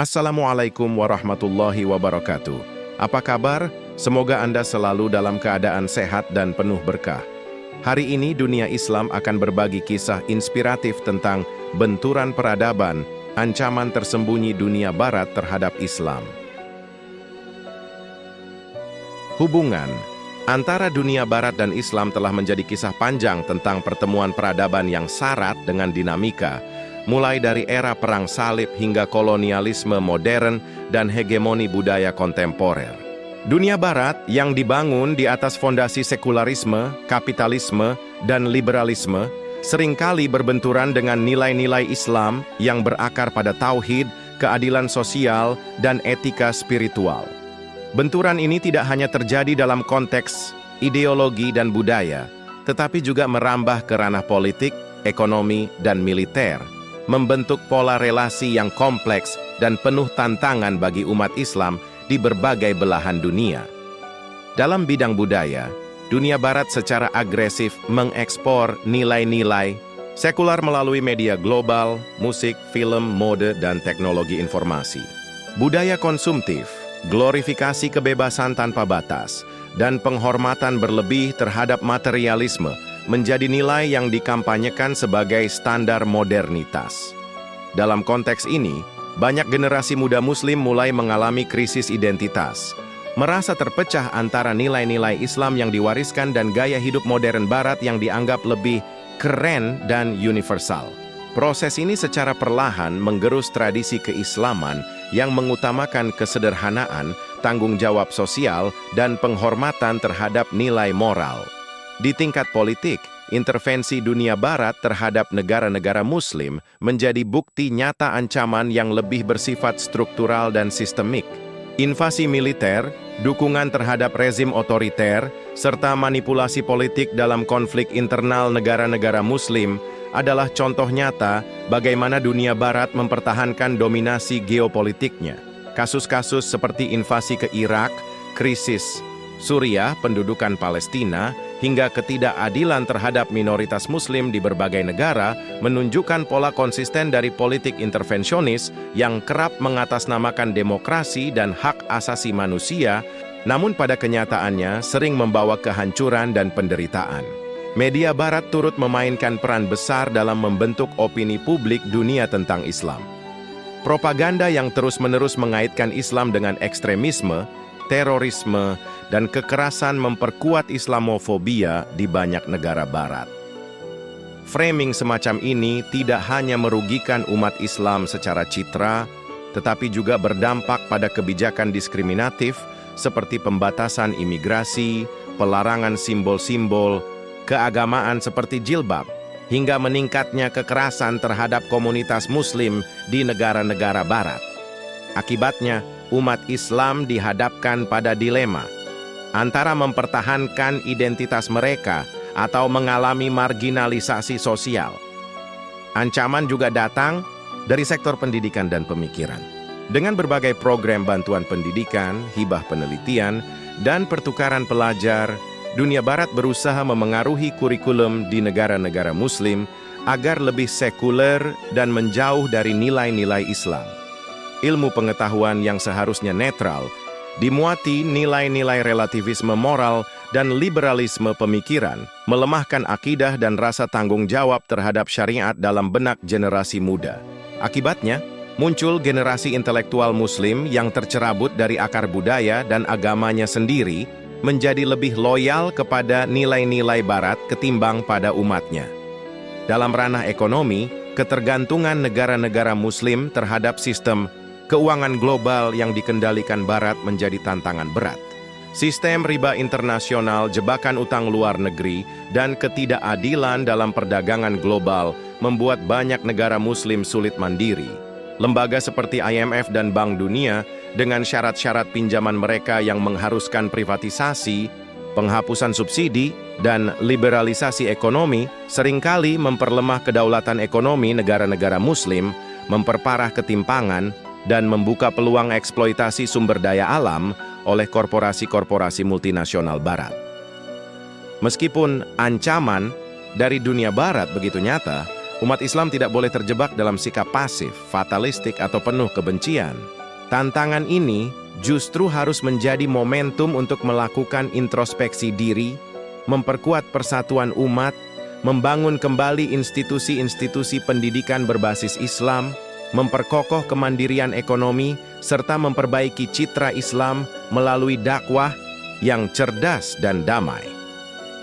Assalamualaikum warahmatullahi wabarakatuh. Apa kabar? Semoga Anda selalu dalam keadaan sehat dan penuh berkah. Hari ini dunia Islam akan berbagi kisah inspiratif tentang benturan peradaban, ancaman tersembunyi dunia Barat terhadap Islam. Hubungan antara dunia Barat dan Islam telah menjadi kisah panjang tentang pertemuan peradaban yang syarat dengan dinamika, mulai dari era perang salib hingga kolonialisme modern dan hegemoni budaya kontemporer. Dunia Barat yang dibangun di atas fondasi sekularisme, kapitalisme, dan liberalisme seringkali berbenturan dengan nilai-nilai Islam yang berakar pada tauhid, keadilan sosial, dan etika spiritual. Benturan ini tidak hanya terjadi dalam konteks ideologi dan budaya, tetapi juga merambah ke ranah politik, ekonomi, dan militer, membentuk pola relasi yang kompleks dan penuh tantangan bagi umat Islam di berbagai belahan dunia. Dalam bidang budaya, dunia Barat secara agresif mengekspor nilai-nilai sekular melalui media global, musik, film, mode, dan teknologi informasi. Budaya konsumtif, glorifikasi kebebasan tanpa batas, dan penghormatan berlebih terhadap materialisme menjadi nilai yang dikampanyekan sebagai standar modernitas. Dalam konteks ini, banyak generasi muda Muslim mulai mengalami krisis identitas, merasa terpecah antara nilai-nilai Islam yang diwariskan dan gaya hidup modern Barat yang dianggap lebih keren dan universal. Proses ini secara perlahan menggerus tradisi keislaman yang mengutamakan kesederhanaan, tanggung jawab sosial, dan penghormatan terhadap nilai moral. Di tingkat politik, intervensi dunia Barat terhadap negara-negara Muslim menjadi bukti nyata ancaman yang lebih bersifat struktural dan sistemik. Invasi militer, dukungan terhadap rezim otoriter, serta manipulasi politik dalam konflik internal negara-negara Muslim adalah contoh nyata bagaimana dunia Barat mempertahankan dominasi geopolitiknya. Kasus-kasus seperti invasi ke Irak, krisis Suriah, pendudukan Palestina, hingga ketidakadilan terhadap minoritas Muslim di berbagai negara menunjukkan pola konsisten dari politik intervensionis yang kerap mengatasnamakan demokrasi dan hak asasi manusia, namun pada kenyataannya sering membawa kehancuran dan penderitaan. Media Barat turut memainkan peran besar dalam membentuk opini publik dunia tentang Islam. Propaganda yang terus-menerus mengaitkan Islam dengan ekstremisme, terorisme, dan kekerasan memperkuat Islamofobia di banyak negara Barat. Framing semacam ini tidak hanya merugikan umat Islam secara citra, tetapi juga berdampak pada kebijakan diskriminatif seperti pembatasan imigrasi, pelarangan simbol-simbol keagamaan seperti jilbab, hingga meningkatnya kekerasan terhadap komunitas Muslim di negara-negara Barat. Akibatnya, umat Islam dihadapkan pada dilema antara mempertahankan identitas mereka atau mengalami marginalisasi sosial. Ancaman juga datang dari sektor pendidikan dan pemikiran. Dengan berbagai program bantuan pendidikan, hibah penelitian, dan pertukaran pelajar, dunia Barat berusaha memengaruhi kurikulum di negara-negara Muslim agar lebih sekuler dan menjauh dari nilai-nilai Islam. Ilmu pengetahuan yang seharusnya netral dimuati nilai-nilai relativisme moral dan liberalisme pemikiran, melemahkan akidah dan rasa tanggung jawab terhadap syariat dalam benak generasi muda. Akibatnya, muncul generasi intelektual Muslim yang tercerabut dari akar budaya dan agamanya sendiri, menjadi lebih loyal kepada nilai-nilai Barat ketimbang pada umatnya. Dalam ranah ekonomi, ketergantungan negara-negara Muslim terhadap sistem keuangan global yang dikendalikan Barat menjadi tantangan berat. Sistem riba internasional, jebakan utang luar negeri, dan ketidakadilan dalam perdagangan global membuat banyak negara Muslim sulit mandiri. Lembaga seperti IMF dan Bank Dunia dengan syarat-syarat pinjaman mereka yang mengharuskan privatisasi, penghapusan subsidi, dan liberalisasi ekonomi seringkali memperlemah kedaulatan ekonomi negara-negara Muslim, memperparah ketimpangan, dan membuka peluang eksploitasi sumber daya alam oleh korporasi-korporasi multinasional Barat. Meskipun ancaman dari dunia Barat begitu nyata, Umat Islam tidak boleh terjebak dalam sikap pasif, fatalistik, atau penuh kebencian. Tantangan ini justru harus menjadi momentum untuk melakukan introspeksi diri, memperkuat persatuan umat, membangun kembali institusi-institusi pendidikan berbasis Islam, memperkokoh kemandirian ekonomi, serta memperbaiki citra Islam melalui dakwah yang cerdas dan damai.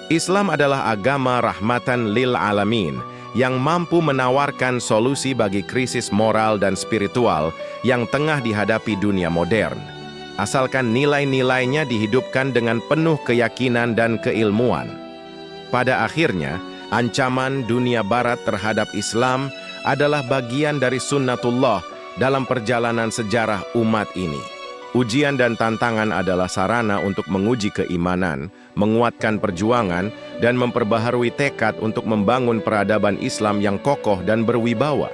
Islam adalah agama rahmatan lil alamin yang mampu menawarkan solusi bagi krisis moral dan spiritual yang tengah dihadapi dunia modern. Asalkan nilai-nilainya dihidupkan dengan penuh keyakinan dan keilmuan. Pada akhirnya, ancaman dunia barat terhadap Islam adalah bagian dari sunnatullah dalam perjalanan sejarah umat ini. Ujian dan tantangan adalah sarana untuk menguji keimanan, menguatkan perjuangan, dan memperbaharui tekad untuk membangun peradaban Islam yang kokoh dan berwibawa.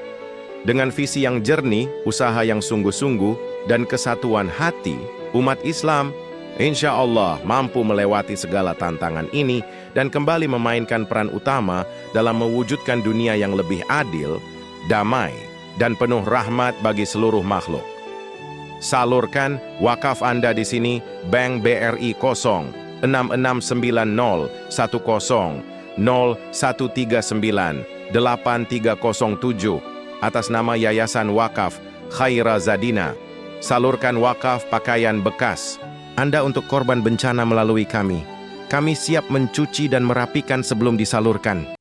Dengan visi yang jernih, usaha yang sungguh-sungguh, dan kesatuan hati, umat Islam insya Allah mampu melewati segala tantangan ini dan kembali memainkan peran utama dalam mewujudkan dunia yang lebih adil, damai, dan penuh rahmat bagi seluruh makhluk. Salurkan wakaf Anda di sini, Bank BRI 0669010139837 atas nama Yayasan Wakaf Khaira Zadina. Salurkan wakaf pakaian bekas Anda untuk korban bencana melalui kami. Kami siap mencuci dan merapikan sebelum disalurkan.